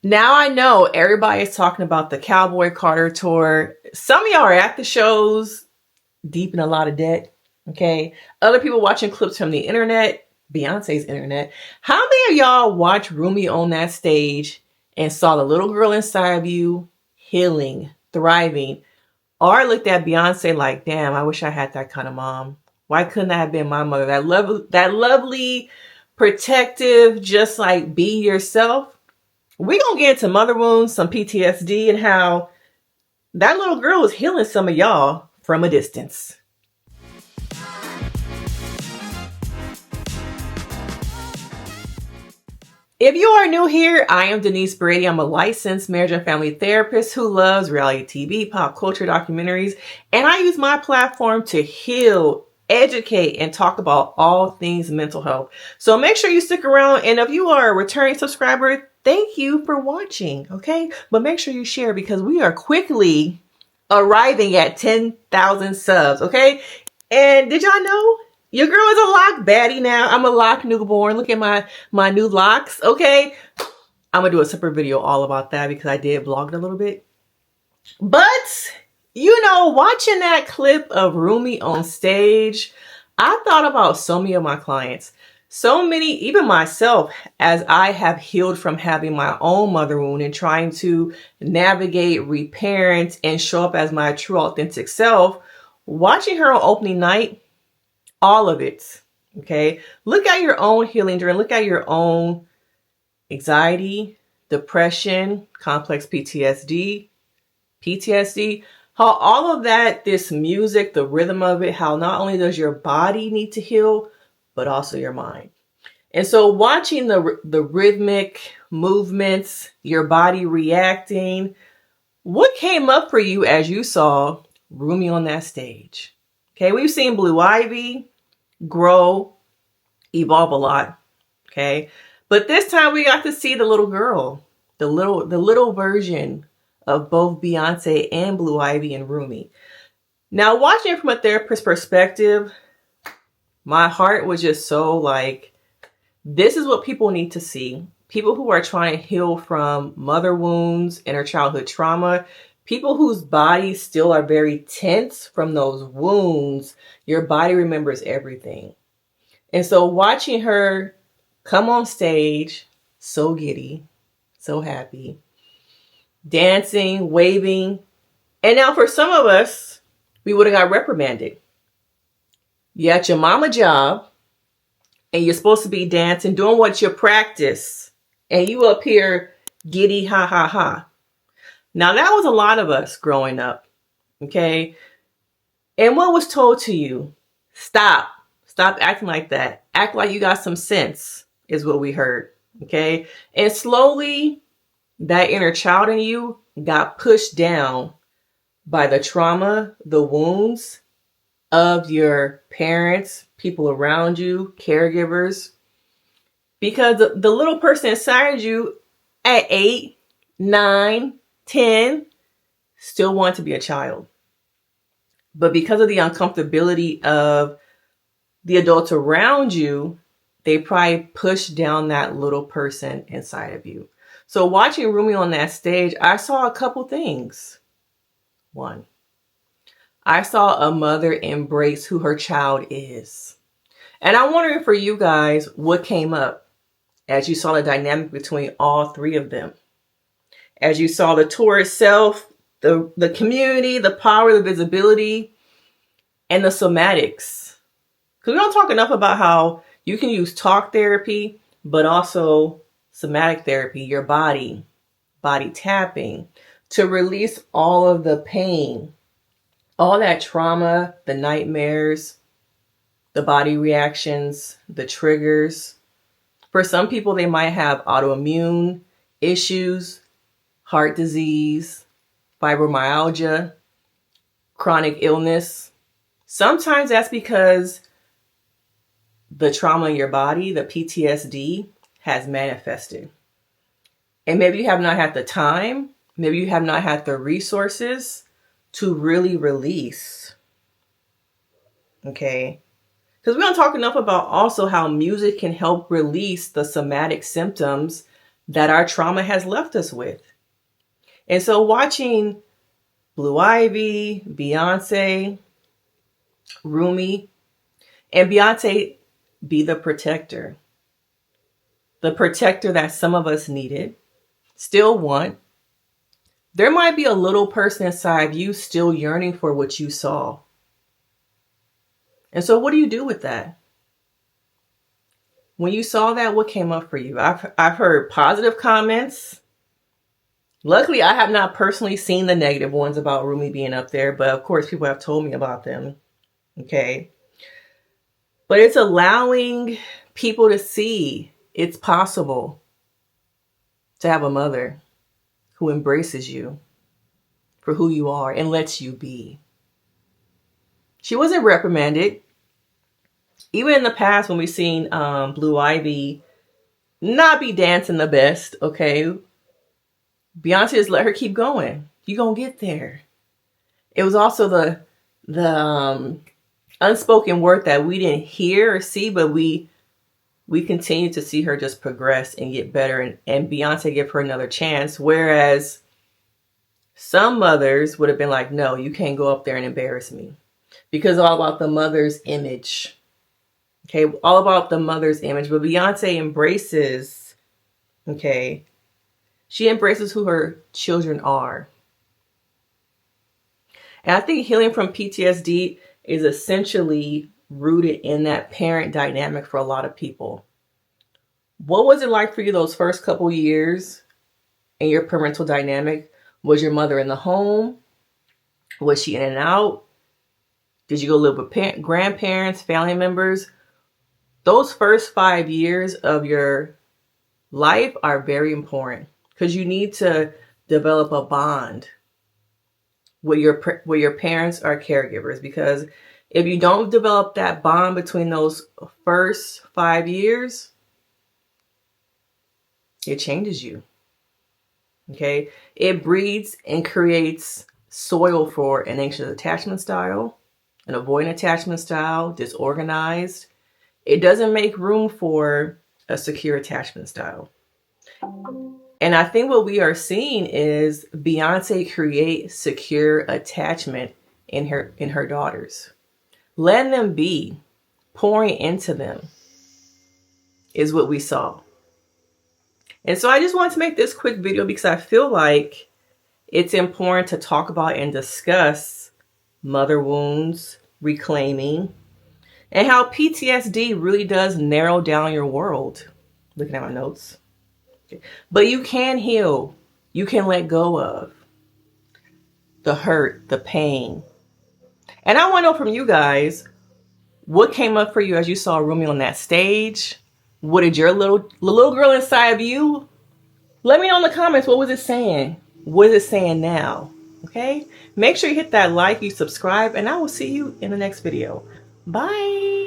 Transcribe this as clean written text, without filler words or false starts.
Now I know everybody is talking about the Cowboy Carter tour. Some of y'all are at the shows, deep in a lot of debt. Okay. Other people watching clips from the internet, Beyonce's internet. How many of y'all watched Rumi on that stage and saw the little girl inside of you healing, thriving, or looked at Beyonce like, damn, I wish I had that kind of mom. Why couldn't that have been my mother? That lovely, protective, just like be yourself. We're going to get into mother wounds, some PTSD, and how that little girl was healing some of y'all from a distance. If you are new here, I am Denise Brady. I'm a licensed marriage and family therapist who loves reality TV, pop culture documentaries, and I use my platform to heal, educate, and talk about all things mental health. So make sure you stick around, and if you are a returning subscriber, thank you for watching, okay? But make sure you share because we are quickly arriving at 10,000 subs, okay? And did y'all know? Your girl is a lock baddie now. I'm a lock newborn. Look at my new locks, okay? I'm going to do a separate video all about that because I did vlog it a little bit. But, you know, watching that clip of Rumi on stage, I thought about so many of my clients. So many, even myself, as I have healed from having my own mother wound and trying to navigate, reparent, and show up as my true authentic self, watching her on opening night, all of it, okay? Look at your own healing journey. Look at your own anxiety, depression, complex PTSD, how all of that, this music, the rhythm of it, how not only does your body need to heal, but also your mind. And so watching the rhythmic movements, your body reacting, what came up for you as you saw Rumi on that stage? Okay, we've seen Blue Ivy grow, evolve a lot, okay? But this time we got to see the little girl, the little version of both Beyonce and Blue Ivy and Rumi. Now, watching it from a therapist perspective, my heart was just so like, this is what people need to see. People who are trying to heal from mother wounds, inner childhood trauma, people whose bodies still are very tense from those wounds. Your body remembers everything. And so watching her come on stage, so giddy, so happy, dancing, waving. And now for some of us, we would have got reprimanded. You at your mama job and you're supposed to be dancing, doing what you practice. And you up here giddy, ha, ha, ha. Now that was a lot of us growing up, okay? And what was told to you? Stop acting like that. Act like you got some sense is what we heard, okay? And slowly that inner child in you got pushed down by the trauma, the wounds of your parents, people around you, caregivers, because the little person inside you at 8, 9, 10 still want to be a child. But because of the uncomfortability of the adults around you, they probably push down that little person inside of you. So watching Rumi on that stage, I saw a couple things. One, I saw a mother embrace who her child is. And I'm wondering for you guys, what came up as you saw the dynamic between all three of them? As you saw the tour itself, the community, the power, the visibility, and the somatics. Because we don't talk enough about how you can use talk therapy, but also somatic therapy, your body tapping, to release all of the pain, all that trauma, the nightmares, the body reactions, the triggers. For some people, they might have autoimmune issues, heart disease, fibromyalgia, chronic illness. Sometimes that's because the trauma in your body, the PTSD, has manifested. And maybe you have not had the time, maybe you have not had the resources to really release. Okay? Because we don't talk enough about also how music can help release the somatic symptoms that our trauma has left us with. And so watching Blue Ivy, Beyonce, Rumi, and Beyonce be the protector that some of us needed, still want. There might be a little person inside you still yearning for what you saw. And so what do you do with that? When you saw that, what came up for you? I've heard positive comments. Luckily, I have not personally seen the negative ones about Rumi being up there, but of course, people have told me about them. Okay. But it's allowing people to see it's possible to have a mother who embraces you for who you are and lets you be. She wasn't reprimanded. Even in the past, when we've seen Blue Ivy not be dancing the best, okay, Beyonce just let her keep going. You're going to get there. It was also the unspoken word that we didn't hear or see, but we continue to see her just progress and get better, and Beyonce give her another chance. Whereas some mothers would have been like, no, you can't go up there and embarrass me. Because all about the mother's image. Okay, all about the mother's image. But Beyonce embraces, okay, she embraces who her children are. And I think healing from PTSD is essentially rooted in that parent dynamic for a lot of people. What was it like for you those first couple years in your parental dynamic? Was your mother in the home? Was she in and out? Did you go live with grandparents, family members? Those first 5 years of your life are very important because you need to develop a bond with your parents or caregivers. Because if you don't develop that bond between those first 5 years, it changes you. Okay? It breeds and creates soil for an anxious attachment style, an avoidant attachment style, disorganized. It doesn't make room for a secure attachment style. And I think what we are seeing is Beyonce create secure attachment in her daughters. Letting them be, pouring into them is what we saw. And so I just wanted to make this quick video because I feel like it's important to talk about and discuss mother wounds, reclaiming, and how PTSD really does narrow down your world. Looking at my notes. Okay. But you can heal. You can let go of the hurt, the pain. And I want to know from you guys, what came up for you as you saw Rumi on that stage? What did your little girl inside of you? Let me know in the comments, what was it saying? What is it saying now? Okay? Make sure you hit that like, you subscribe, and I will see you in the next video. Bye.